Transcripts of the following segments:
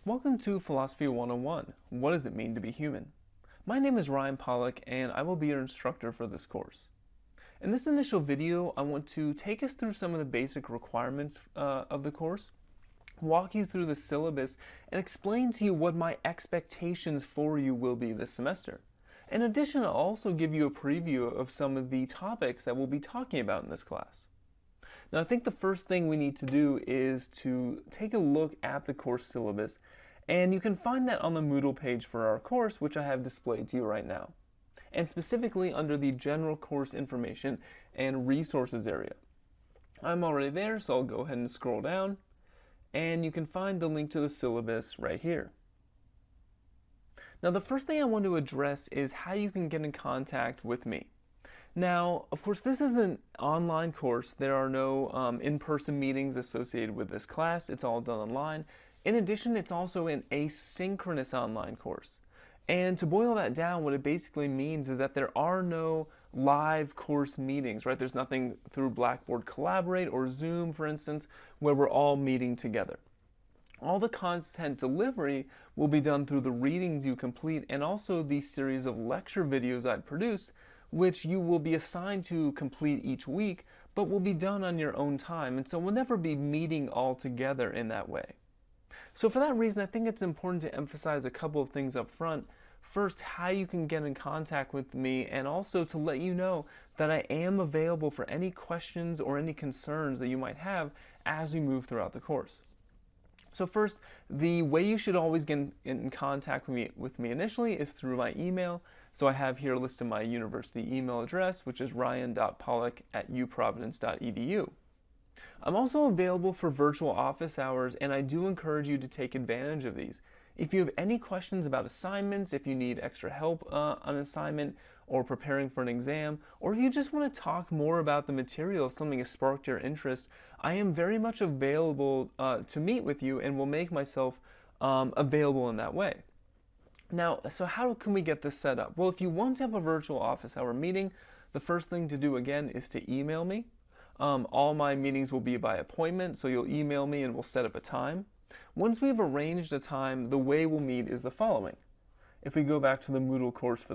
Welcome to Philosophy 101. What does it mean to be human? My name is Ryan Pollock and I will be your instructor for this course. In this initial video, I want to take us through some of the basic requirements of the course, walk you through the syllabus, and explain to you what my expectations for you will be this semester. In addition, I'll also give you a preview of some of the topics that we'll be talking about in this class. Now, I think the first thing we need to do is to take a look at the course syllabus, and you can find that on the Moodle page for our course, which I have displayed to you right now, and specifically under the General Course Information and Resources area. I'm already there, so I'll go ahead and scroll down, and you can find the link to the syllabus right here. Now, the first thing I want to address is how you can get in contact with me. Now, of course, this is an online course. There are no in-person meetings associated with this class. It's all done online. In addition, it's also an asynchronous online course. And to boil that down, what it basically means is that there are no live course meetings, right? There's nothing through Blackboard Collaborate or Zoom, for instance, where we're all meeting together. All the content delivery will be done through the readings you complete and also the series of lecture videos I produce, which you will be assigned to complete each week, but will be done on your own time, and so we'll never be meeting all together in that way. So for that reason, I think it's important to emphasize a couple of things up front. First, how you can get in contact with me, and also to let you know that I am available for any questions or any concerns that you might have as we move throughout the course. So first, the way you should always get in contact with me initially is through my email. So I have here listed my university email address, which is ryan.pollock@uprovidence.edu. I'm also available for virtual office hours, and I do encourage you to take advantage of these. If you have any questions about assignments, if you need extra help on an assignment or preparing for an exam, or if you just want to talk more about the material, if something has sparked your interest, I am very much available to meet with you and will make myself available in that way. Now, so how can we get this set up? Well, if you want to have a virtual office hour meeting, the first thing to do again is to email me. All my meetings will be by appointment, so you'll email me and we'll set up a time. Once we've arranged a time, the way we'll meet is the following. If we go back to the Moodle course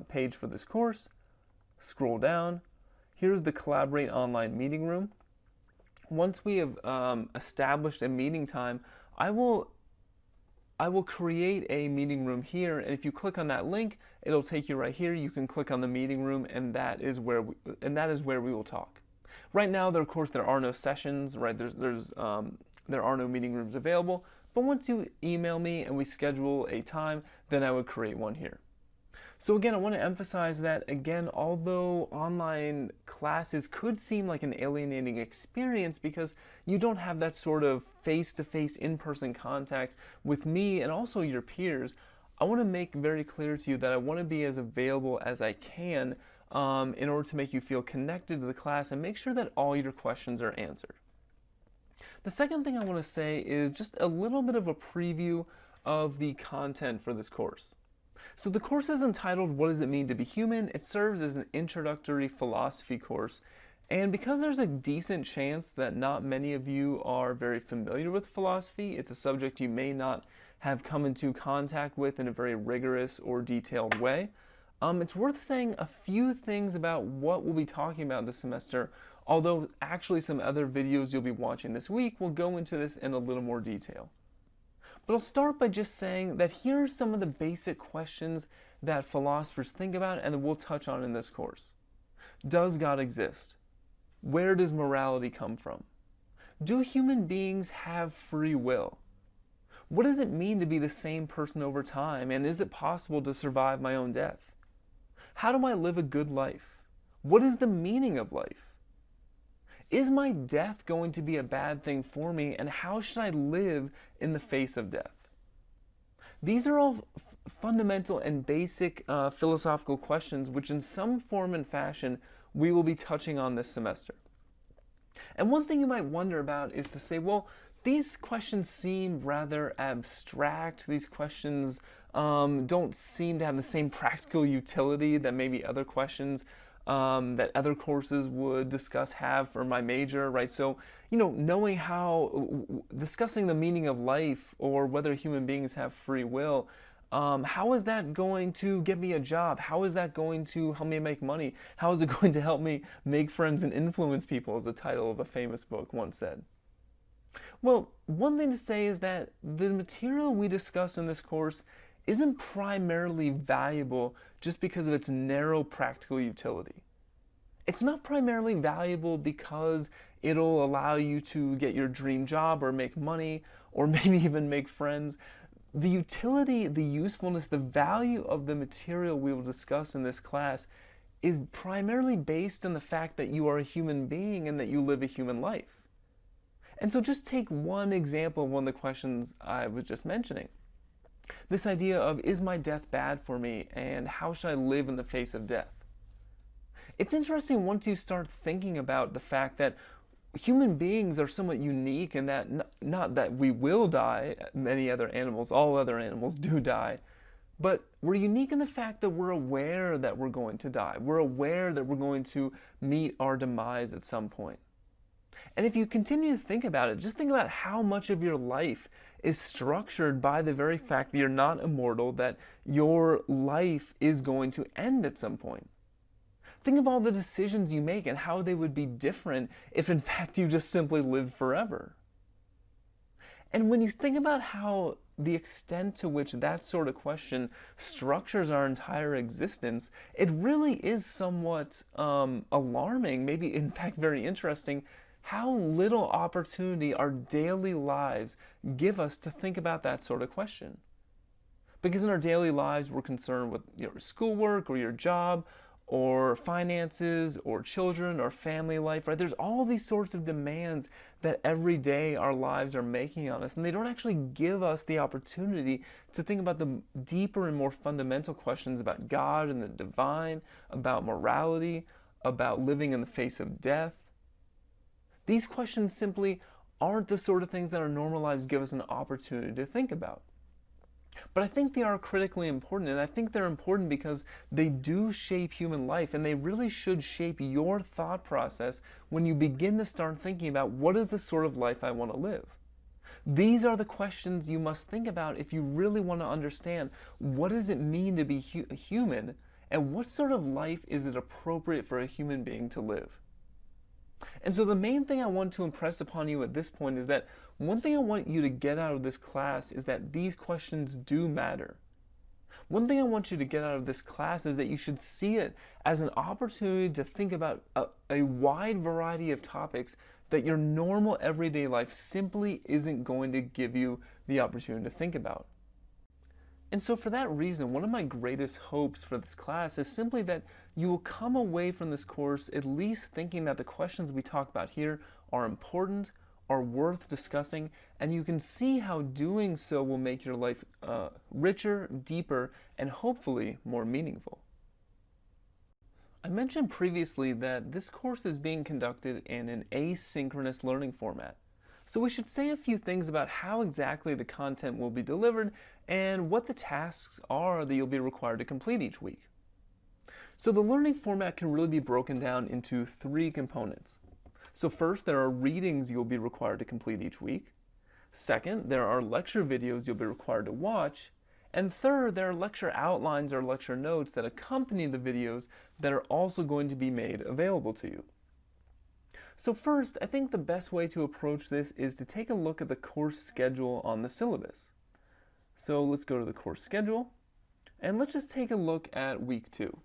page for this course, scroll down, here's the Collaborate Online Meeting Room. Once we have established a meeting time, I will create a meeting room here, and if you click on that link, it'll take you right here. You can click on the meeting room, and that is where we will talk. Right now, of course, there are no sessions, right? There are no meeting rooms available, but once you email me and we schedule a time, then I would create one here. So again, I want to emphasize that, again, although online classes could seem like an alienating experience because you don't have that sort of face-to-face, in-person contact with me and also your peers, I want to make very clear to you that I want to be as available as I can in order to make you feel connected to the class and make sure that all your questions are answered. The second thing I want to say is just a little bit of a preview of the content for this course. So the course is entitled, What Does It Mean to Be Human? It serves as an introductory philosophy course. And because there's a decent chance that not many of you are very familiar with philosophy, it's a subject you may not have come into contact with in a very rigorous or detailed way, it's worth saying a few things about what we'll be talking about this semester, although actually some other videos you'll be watching this week will go into this in a little more detail. But I'll start by just saying that here are some of the basic questions that philosophers think about and that we'll touch on in this course. Does God exist? Where does morality come from? Do human beings have free will? What does it mean to be the same person over time, and is it possible to survive my own death? How do I live a good life? What is the meaning of life? Is my death going to be a bad thing for me, and how should I live in the face of death? These are all fundamental and basic philosophical questions which in some form and fashion we will be touching on this semester. And one thing you might wonder about is to say, well, these questions seem rather abstract. These questions don't seem to have the same practical utility that maybe other questions that other courses would discuss have for my major, right? So, knowing discussing the meaning of life or whether human beings have free will, how is that going to get me a job? How is that going to help me make money? How is it going to help me make friends and influence people, as the title of a famous book once said? Well, one thing to say is that the material we discuss in this course isn't primarily valuable just because of its narrow practical utility. It's not primarily valuable because it'll allow you to get your dream job or make money or maybe even make friends. The utility, the usefulness, the value of the material we will discuss in this class is primarily based on the fact that you are a human being and that you live a human life. And so just take one example of one of the questions I was just mentioning. This idea of, is my death bad for me, and how should I live in the face of death? It's interesting once you start thinking about the fact that human beings are somewhat unique in that, not that we will die, many other animals, all other animals do die, but we're unique in the fact that we're aware that we're going to die. We're aware that we're going to meet our demise at some point. And if you continue to think about it, just think about how much of your life is structured by the very fact that you're not immortal, that your life is going to end at some point. Think of all the decisions you make and how they would be different if in fact you just simply lived forever. And when you think about how the extent to which that sort of question structures our entire existence, it really is somewhat alarming, maybe in fact very interesting, how little opportunity our daily lives give us to think about that sort of question. Because in our daily lives, we're concerned with your schoolwork or your job or finances or children or family life, right? There's all these sorts of demands that every day our lives are making on us, and they don't actually give us the opportunity to think about the deeper and more fundamental questions about God and the divine, about morality, about living in the face of death. These questions simply aren't the sort of things that our normal lives give us an opportunity to think about. But I think they are critically important, and I think they're important because they do shape human life, and they really should shape your thought process when you begin to start thinking about what is the sort of life I want to live. These are the questions you must think about if you really want to understand what does it mean to be human, and what sort of life is it appropriate for a human being to live. And so the main thing I want to impress upon you at this point is that one thing I want you to get out of this class is that these questions do matter. One thing I want you to get out of this class is that you should see it as an opportunity to think about a wide variety of topics that your normal everyday life simply isn't going to give you the opportunity to think about. And so for that reason, one of my greatest hopes for this class is simply that you will come away from this course at least thinking that the questions we talk about here are important, are worth discussing, and you can see how doing so will make your life richer, deeper, and hopefully more meaningful. I mentioned previously that this course is being conducted in an asynchronous learning format. So we should say a few things about how exactly the content will be delivered and what the tasks are that you'll be required to complete each week. So the learning format can really be broken down into 3 components. So first, there are readings you'll be required to complete each week. Second, there are lecture videos you'll be required to watch. And third, there are lecture outlines or lecture notes that accompany the videos that are also going to be made available to you. So first, I think the best way to approach this is to take a look at the course schedule on the syllabus. So let's go to the course schedule, and let's just take a look at week 2.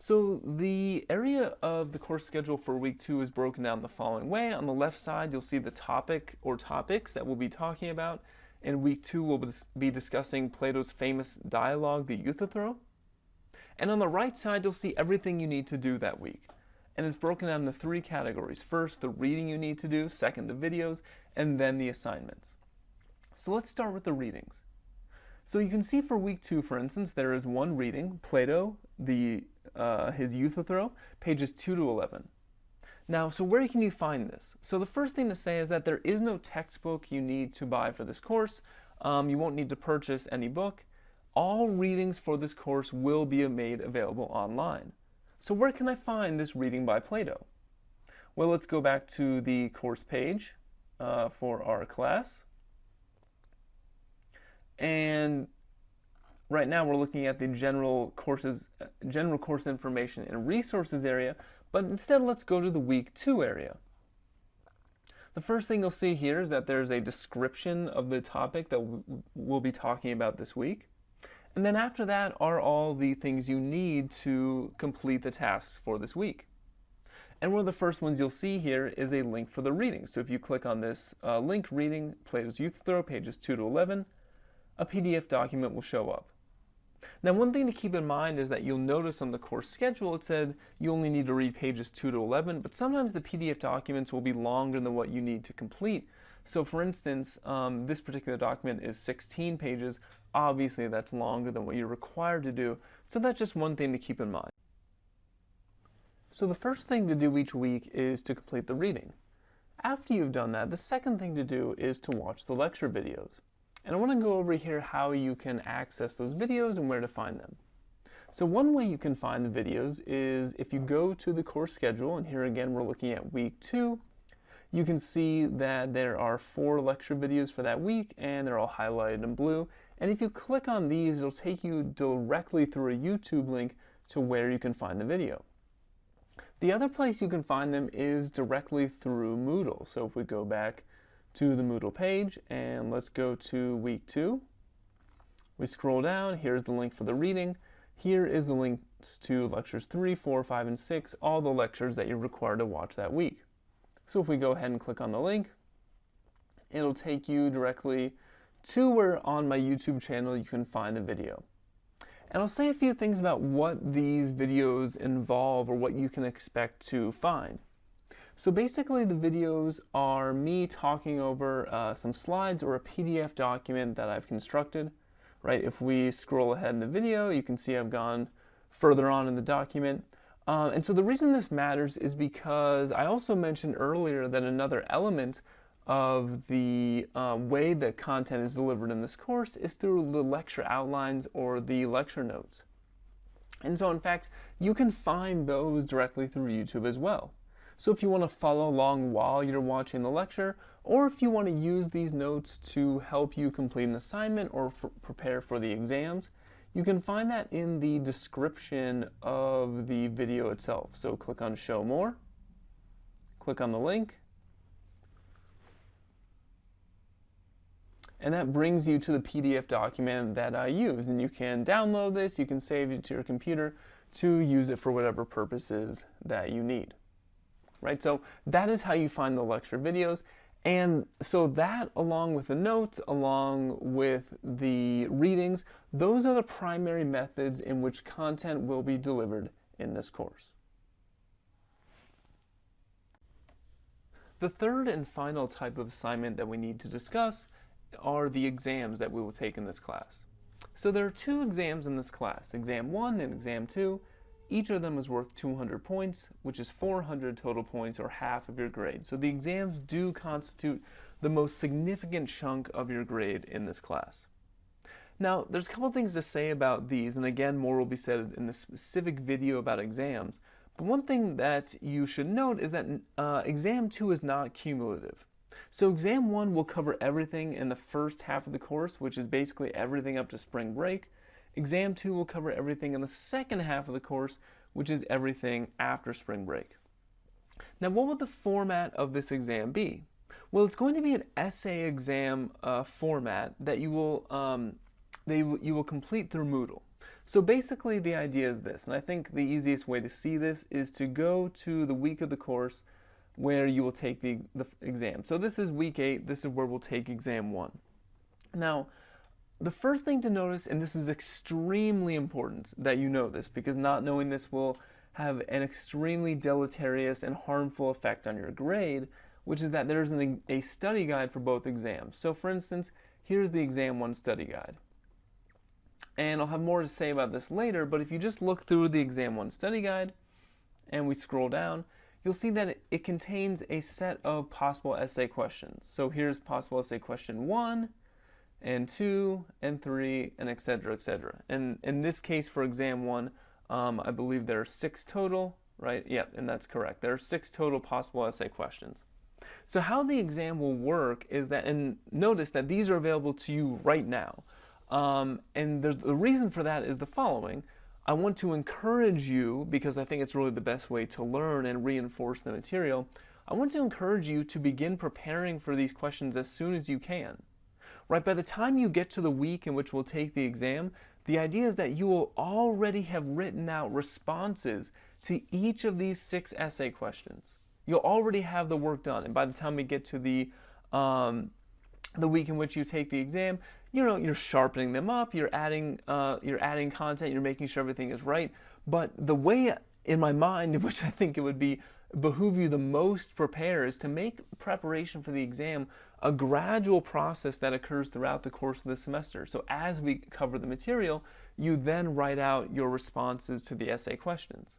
So the area of the course schedule for week 2 is broken down the following way. On the left side, you'll see the topic or topics that we'll be talking about. In week 2, we'll be discussing Plato's famous dialogue, the Euthyphro. And on the right side, you'll see everything you need to do that week. And it's broken down into 3 categories. First, the reading you need to do. Second, the videos. And then the assignments. So let's start with the readings. So you can see for week 2, for instance, there is one reading, Plato, his Euthyphro, pages 2 to 11. Now, so where can you find this? So the first thing to say is that there is no textbook you need to buy for this course. You won't need to purchase any book. All readings for this course will be made available online. So where can I find this reading by Plato? Well, let's go back to the course page for our class. And right now we're looking at the general course information and resources area, but instead let's go to the week 2 area. The first thing you'll see here is that there's a description of the topic that we'll be talking about this week. And then after that are all the things you need to complete the tasks for this week. And one of the first ones you'll see here is a link for the reading. So if you click on this link, Reading Plato's Youth Throw, pages 2 to 11, a PDF document will show up. Now, one thing to keep in mind is that you'll notice on the course schedule it said you only need to read pages 2 to 11, but sometimes the PDF documents will be longer than what you need to complete. So for instance, this particular document is 16 pages. Obviously, that's longer than what you're required to do, so that's just one thing to keep in mind. So the first thing to do each week is to complete the reading. After you've done that, the second thing to do is to watch the lecture videos. And I want to go over here how you can access those videos and where to find them. So one way you can find the videos is if you go to the course schedule, and here again we're looking at week 2, you can see that there are 4 lecture videos for that week and they're all highlighted in blue. And if you click on these, it'll take you directly through a YouTube link to where you can find the video. The other place you can find them is directly through Moodle. So if we go back to the Moodle page and let's go to week 2, we scroll down, here's the link for the reading. Here is the links to lectures 3, 4, 5, and 6, all the lectures that you're required to watch that week. So if we go ahead and click on the link, it'll take you directly to where on my YouTube channel you can find the video. And I'll say a few things about what these videos involve or what you can expect to find. So basically the videos are me talking over some slides or a PDF document that I've constructed, right? If we scroll ahead in the video, you can see I've gone further on in the document. And so the reason this matters is because I also mentioned earlier that another element of the way that content is delivered in this course is through the lecture outlines or the lecture notes. And so in fact, you can find those directly through YouTube as well. So if you want to follow along while you're watching the lecture, or if you want to use these notes to help you complete an assignment or prepare for the exams, you can find that in the description of the video itself. So click on Show More, click on the link, and that brings you to the PDF document that I use. And you can download this, you can save it to your computer to use it for whatever purposes that you need. Right, so that is how you find the lecture videos. And so that, along with the notes, along with the readings, those are the primary methods in which content will be delivered in this course. The third and final type of assignment that we need to discuss are the exams that we will take in this class. So there are 2 exams in this class, Exam 1 and Exam 2. Each of them is worth 200 points, which is 400 total points, or half of your grade. So the exams do constitute the most significant chunk of your grade in this class. Now, there's a couple things to say about these, and again, more will be said in the specific video about exams. But one thing that you should note is that Exam 2 is not cumulative. So Exam 1 will cover everything in the first half of the course, which is basically everything up to spring break. Exam 2 will cover everything in the second half of the course, which is everything after spring break. Now, what would the format of this exam be? Well, it's going to be an essay exam format that you will complete through Moodle. So basically the idea is this, and I think the easiest way to see this is to go to the week of the course where you will take the exam. So this is week 8, this is where we'll take Exam 1. Now, the first thing to notice, and this is extremely important that you know this, because not knowing this will have an extremely deleterious and harmful effect on your grade, which is that there's a study guide for both exams. So for instance, here's the Exam 1 study guide. And I'll have more to say about this later, but if you just look through the Exam 1 study guide, and we scroll down, you'll see that it contains a set of possible essay questions. So here's possible essay question 1, and 2, and 3, and etc., etc. And in this case for Exam 1, I believe there are 6 total, right? Yep, and that's correct. There are 6 total possible essay questions. So how the exam will work is that, and notice that these are available to you right now. And the reason for that is the following. I want to encourage you, because I think it's really the best way to learn and reinforce the material, I want to encourage you to begin preparing for these questions as soon as you can. Right, by the time you get to the week in which we'll take the exam, the idea is that you will already have written out responses to each of these 6 essay questions. You'll already have the work done, and by the time we get to the week in which you take the exam, you're sharpening them up, you're adding content, you're making sure everything is right. But the way in my mind in which I think it would behoove you the most prepare is to make preparation for the exam a gradual process that occurs throughout the course of the semester. So as we cover the material, you then write out your responses to the essay questions.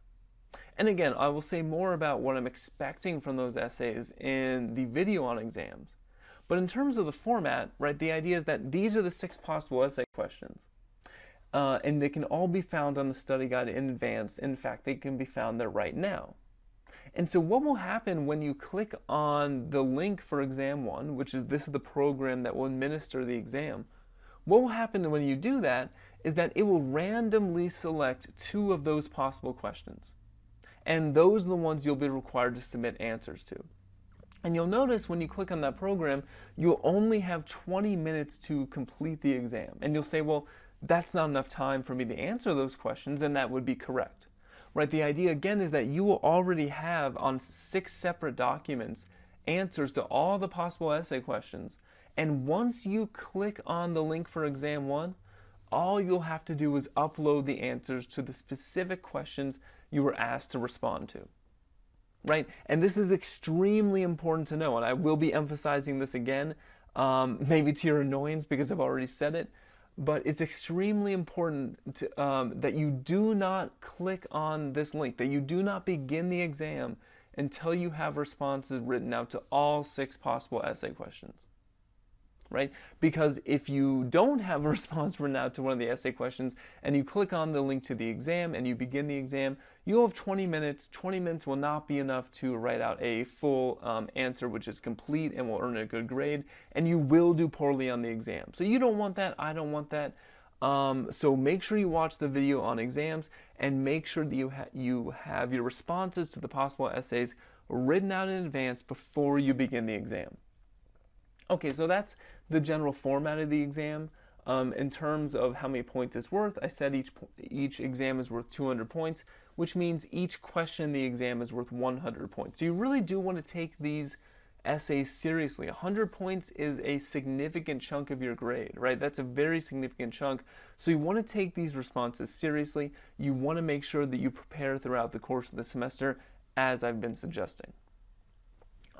And again, I will say more about what I'm expecting from those essays in the video on exams. But in terms of the format, right, the idea is that these are the 6 possible essay questions. And they can all be found on the study guide in advance. In fact, they can be found there right now. And so what will happen when you click on the link for exam 1, this is the program that will administer the exam. What will happen when you do that is that it will randomly select 2 of those possible questions. And those are the ones you'll be required to submit answers to. And you'll notice when you click on that program, you'll only have 20 minutes to complete the exam. And you'll say, well, that's not enough time for me to answer those questions, and that would be correct. Right, the idea again is that you will already have on 6 separate documents answers to all the possible essay questions. And once you click on the link for exam 1, all you'll have to do is upload the answers to the specific questions you were asked to respond to. Right, and this is extremely important to know, and I will be emphasizing this again, maybe to your annoyance because I've already said it. But it's extremely important that you do not click on this link, that you do not begin the exam until you have responses written out to all 6 possible essay questions. Right? Because if you don't have a response written out to one of the essay questions and you click on the link to the exam and you begin the exam, you'll have 20 minutes. 20 minutes will not be enough to write out a full answer which is complete and will earn a good grade, and you will do poorly on the exam. So you don't want that, I don't want that. So make sure you watch the video on exams and make sure that you have your responses to the possible essays written out in advance before you begin the exam. Okay, so that's the general format of the exam. In terms of how many points it's worth, I said each exam is worth 200 points, which means each question in the exam is worth 100 points. So you really do want to take these essays seriously. 100 points is a significant chunk of your grade, right? That's a very significant chunk. So you want to take these responses seriously. You want to make sure that you prepare throughout the course of the semester, as I've been suggesting.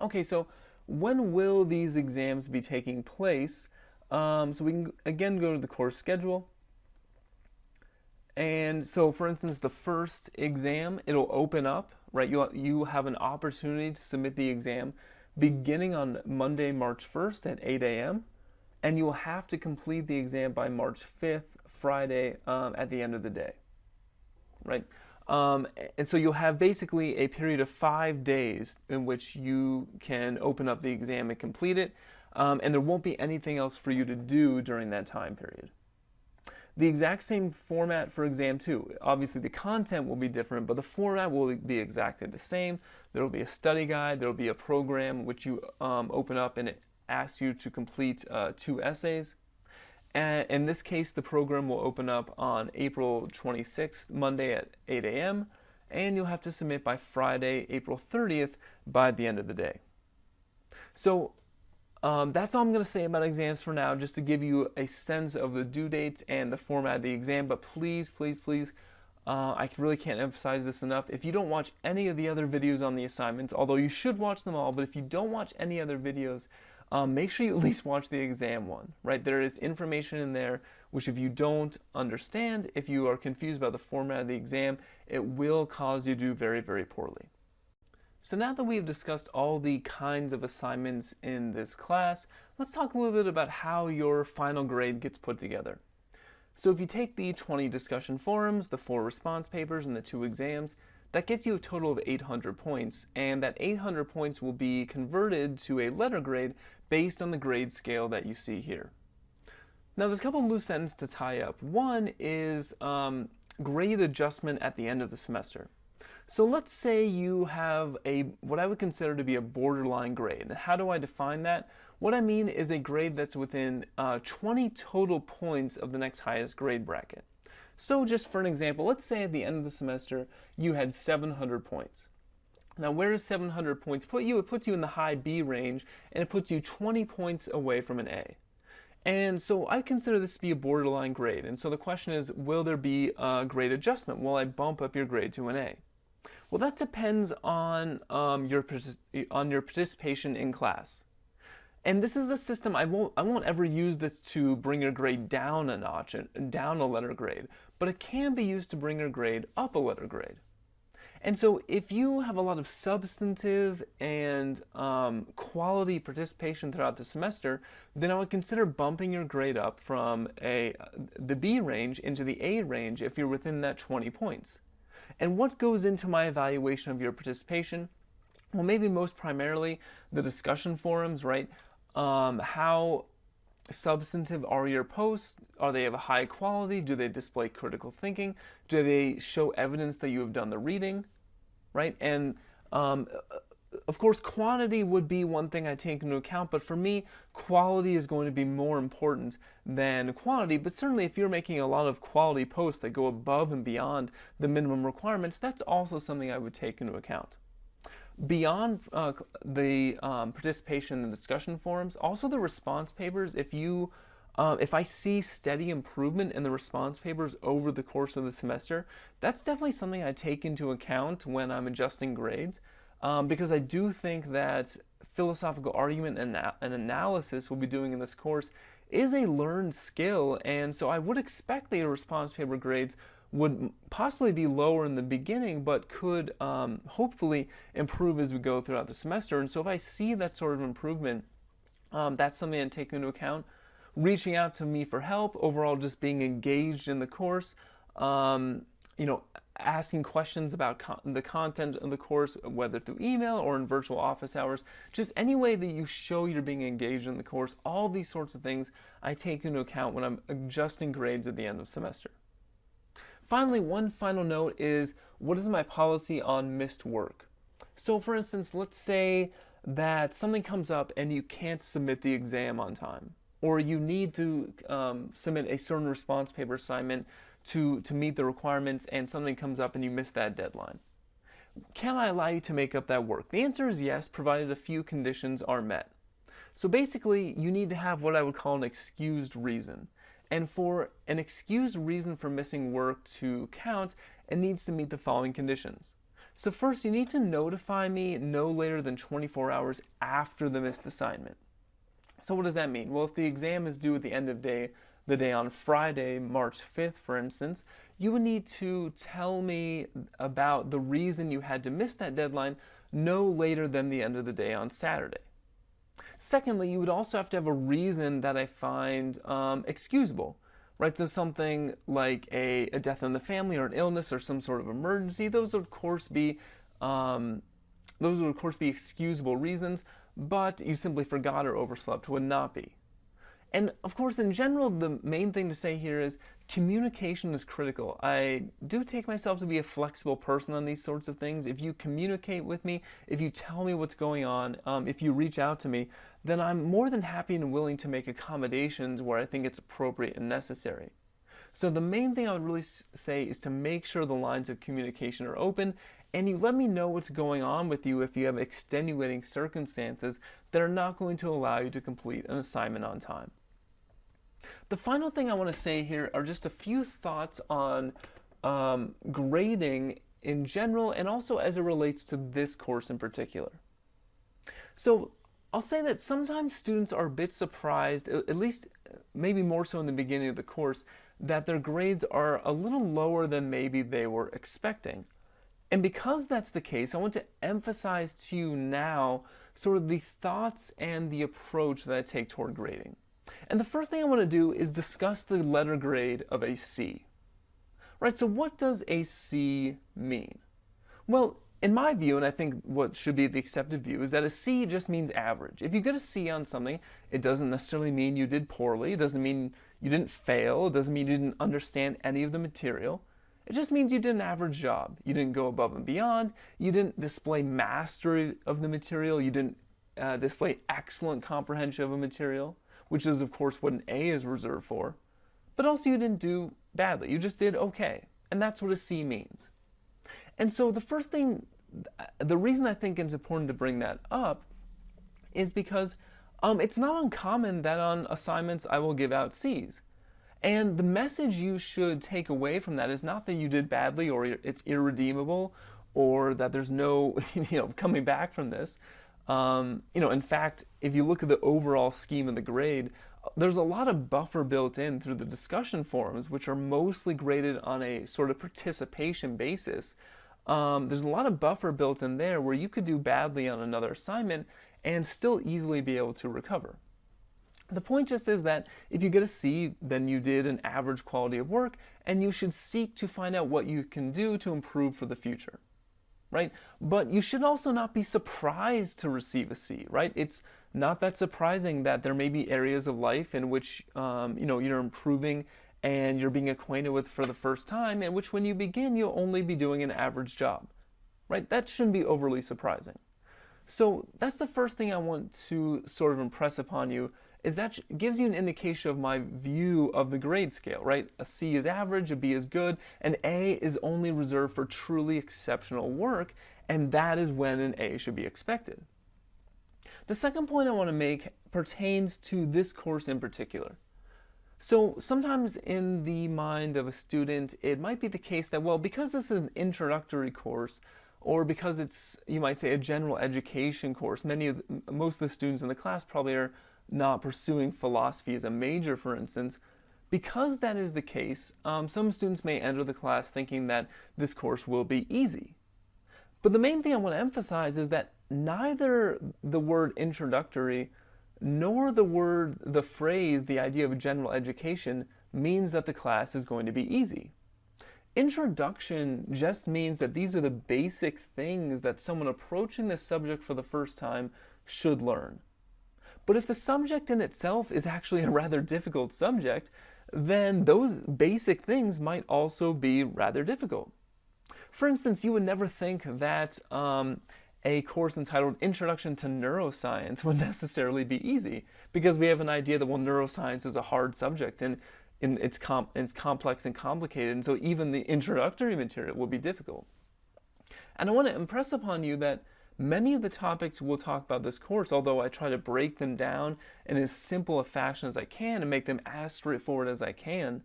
Okay, so when will these exams be taking place? So we can again go to the course schedule. And so for instance, the first exam, it'll open up, right? You have an opportunity to submit the exam beginning on Monday, March 1st at 8 a.m. And you will have to complete the exam by March 5th, Friday, at the end of the day, right? And so you'll have basically a period of 5 days in which you can open up the exam and complete it, and there won't be anything else for you to do during that time period. The exact same format for exam 2. Obviously the content will be different, but the format will be exactly the same. There will be a study guide, there will be a program which you open up and it asks you to complete 2 essays. And in this case, the program will open up on April 26th, Monday at 8 a.m., and you'll have to submit by Friday, April 30th, by the end of the day. So that's all I'm going to say about exams for now, just to give you a sense of the due dates and the format of the exam. But please, please, please, I really can't emphasize this enough. If you don't watch any of the other videos on the assignments, although you should watch them all, but if you don't watch any other videos, make sure you at least watch the exam one, right? There is information in there which if you don't understand, if you are confused about the format of the exam, it will cause you to do very, very poorly. So now that we've discussed all the kinds of assignments in this class, let's talk a little bit about how your final grade gets put together. So if you take the 20 discussion forums, the 4 response papers, and the 2 exams, that gets you a total of 800 points, and that 800 points will be converted to a letter grade based on the grade scale that you see here. Now, there's a couple loose ends to tie up. One is grade adjustment at the end of the semester. So let's say you have what I would consider to be a borderline grade. And how do I define that? What I mean is a grade that's within 20 total points of the next highest grade bracket. So just for an example, let's say at the end of the semester you had 700 points. Now, where does 700 points put you? It puts you in the high B range, and it puts you 20 points away from an A. And so I consider this to be a borderline grade. And so the question is, will there be a grade adjustment? Will I bump up your grade to an A? Well, that depends on your participation in class. And this is a system, I won't ever use this to bring your grade down a notch, down a letter grade, but it can be used to bring your grade up a letter grade. And so if you have a lot of substantive and quality participation throughout the semester, then I would consider bumping your grade up from the B range into the A range if you're within that 20 points. And what goes into my evaluation of your participation? Well, maybe most primarily the discussion forums, right? How substantive are your posts? Are they of a high quality? Do they display critical thinking? Do they show evidence that you have done the reading, right? And of course, quantity would be one thing I take into account, but for me, quality is going to be more important than quantity. But certainly if you're making a lot of quality posts that go above and beyond the minimum requirements, that's also something I would take into account. Beyond the participation in the discussion forums, also the response papers, if I see steady improvement in the response papers over the course of the semester, that's definitely something I take into account when I'm adjusting grades, because I do think that philosophical argument and analysis we'll be doing in this course is a learned skill, and so I would expect that your response paper grades would possibly be lower in the beginning, but could hopefully improve as we go throughout the semester. And so if I see that sort of improvement, that's something I take into account. Reaching out to me for help, overall just being engaged in the course, asking questions about the content of the course, whether through email or in virtual office hours, just any way that you show you're being engaged in the course, all these sorts of things I take into account when I'm adjusting grades at the end of semester. Finally, one final note is, what is my policy on missed work? So for instance, let's say that something comes up and you can't submit the exam on time, or you need to submit a certain response paper assignment to meet the requirements, and something comes up and you miss that deadline. Can I allow you to make up that work? The answer is yes, provided a few conditions are met. So basically, you need to have what I would call an excused reason. And for an excused reason for missing work to count, it needs to meet the following conditions. So first, you need to notify me no later than 24 hours after the missed assignment. So what does that mean? Well, if the exam is due at the end of the day on Friday, March 5th, for instance, you would need to tell me about the reason you had to miss that deadline no later than the end of the day on Saturday. Secondly, you would also have to have a reason that I find excusable, right? So something like a death in the family or an illness or some sort of emergency. Those would of course be excusable reasons, but you simply forgot or overslept would not be. And of course, in general, the main thing to say here is communication is critical. I do take myself to be a flexible person on these sorts of things. If you communicate with me, if you tell me what's going on, if you reach out to me, then I'm more than happy and willing to make accommodations where I think it's appropriate and necessary. So the main thing I would really say is to make sure the lines of communication are open, and you let me know what's going on with you if you have extenuating circumstances that are not going to allow you to complete an assignment on time. The final thing I want to say here are just a few thoughts on grading in general, and also as it relates to this course in particular. So I'll say that sometimes students are a bit surprised, at least maybe more so in the beginning of the course, that their grades are a little lower than maybe they were expecting. And because that's the case, I want to emphasize to you now sort of the thoughts and the approach that I take toward grading. And the first thing I want to do is discuss the letter grade of a C. Right, so what does a C mean? Well, in my view, and I think what should be the accepted view, is that a C just means average. If you get a C on something, it doesn't necessarily mean you did poorly. It doesn't mean you didn't fail. It doesn't mean you didn't understand any of the material. It just means you did an average job. You didn't go above and beyond. You didn't display mastery of the material. You didn't display excellent comprehension of a material, which is, of course, what an A is reserved for. But also, you didn't do badly. You just did okay. And that's what a C means. And so the first thing, the reason I think it's important to bring that up is because it's not uncommon that on assignments I will give out C's. And the message you should take away from that is not that you did badly or it's irredeemable or that there's no coming back from this. In fact, if you look at the overall scheme of the grade, there's a lot of buffer built in through the discussion forums, which are mostly graded on a sort of participation basis. There's a lot of buffer built in there where you could do badly on another assignment and still easily be able to recover. The point just is that if you get a C, then you did an average quality of work, and you should seek to find out what you can do to improve for the future, right? But you should also not be surprised to receive a C, right? It's not that surprising that there may be areas of life in which you're improving and you're being acquainted with for the first time, in which when you begin, you'll only be doing an average job, right? That shouldn't be overly surprising. So that's the first thing I want to sort of impress upon you, is that gives you an indication of my view of the grade scale, right? A C is average, a B is good, and A is only reserved for truly exceptional work, and that is when an A should be expected. The second point I want to make pertains to this course in particular. So sometimes in the mind of a student, it might be the case that, well, because this is an introductory course, or because it's, you might say, a general education course, most of the students in the class probably are not pursuing philosophy as a major, for instance. Because that is the case, some students may enter the class thinking that this course will be easy. But the main thing I want to emphasize is that neither the word introductory nor the phrase, the idea of general education, means that the class is going to be easy. Introduction just means that these are the basic things that someone approaching this subject for the first time should learn. But if the subject in itself is actually a rather difficult subject, then those basic things might also be rather difficult. For instance, you would never think that a course entitled Introduction to Neuroscience would necessarily be easy, because we have an idea that, well, neuroscience is a hard subject and it's complex and complicated, and so even the introductory material will be difficult. And I want to impress upon you that many of the topics we'll talk about this course, although I try to break them down in as simple a fashion as I can and make them as straightforward as I can,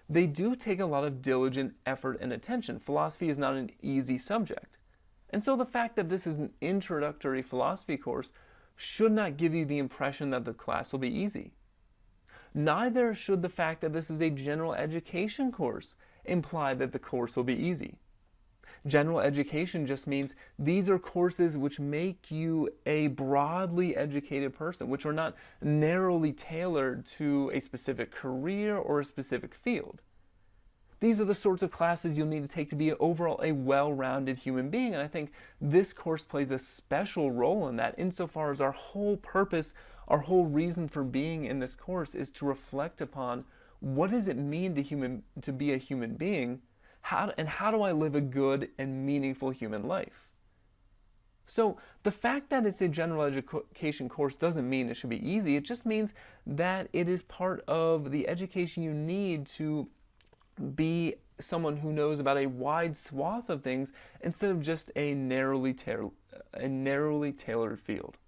they do take a lot of diligent effort and attention. Philosophy is not an easy subject. And so the fact that this is an introductory philosophy course should not give you the impression that the class will be easy. Neither should the fact that this is a general education course imply that the course will be easy. General education just means these are courses which make you a broadly educated person, which are not narrowly tailored to a specific career or a specific field. These are the sorts of classes you'll need to take to be overall a well-rounded human being, and I think this course plays a special role in that, insofar as our whole purpose, our whole reason for being in this course is to reflect upon what does it mean to be a human being, how do I live a good and meaningful human life? So the fact that it's a general education course doesn't mean it should be easy. It just means that it is part of the education you need to be someone who knows about a wide swath of things instead of just a narrowly tailored field.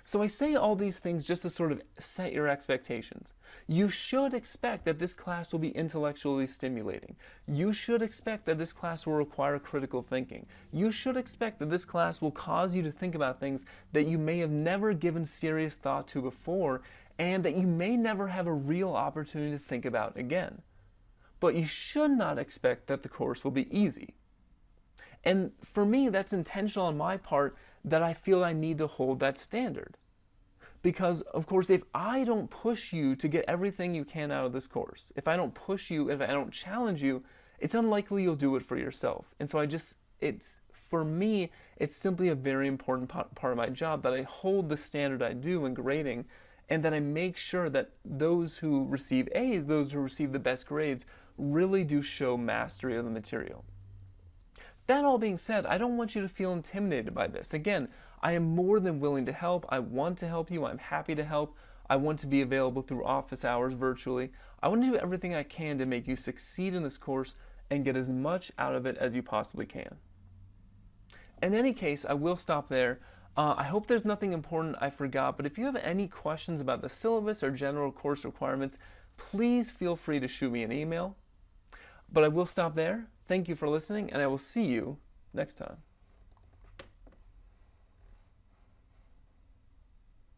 So I say all these things just to sort of set your expectations. You should expect that this class will be intellectually stimulating. You should expect that this class will require critical thinking. You should expect that this class will cause you to think about things that you may have never given serious thought to before, and that you may never have a real opportunity to think about again. But you should not expect that the course will be easy. And for me, that's intentional on my part, that I feel I need to hold that standard. Because, of course, if I don't push you to get everything you can out of this course, if I don't push you, if I don't challenge you, it's unlikely you'll do it for yourself. And so it's for me, it's simply a very important part of my job that I hold the standard I do in grading, and that I make sure that those who receive A's, those who receive the best grades, really do show mastery of the material. That all being said, I don't want you to feel intimidated by this. Again, I am more than willing to help. I want to help you. I'm happy to help. I want to be available through office hours virtually. I want to do everything I can to make you succeed in this course and get as much out of it as you possibly can. In any case, I will stop there. I hope there's nothing important I forgot, but if you have any questions about the syllabus or general course requirements, please feel free to shoot me an email. But I will stop there. Thank you for listening, and I will see you next time.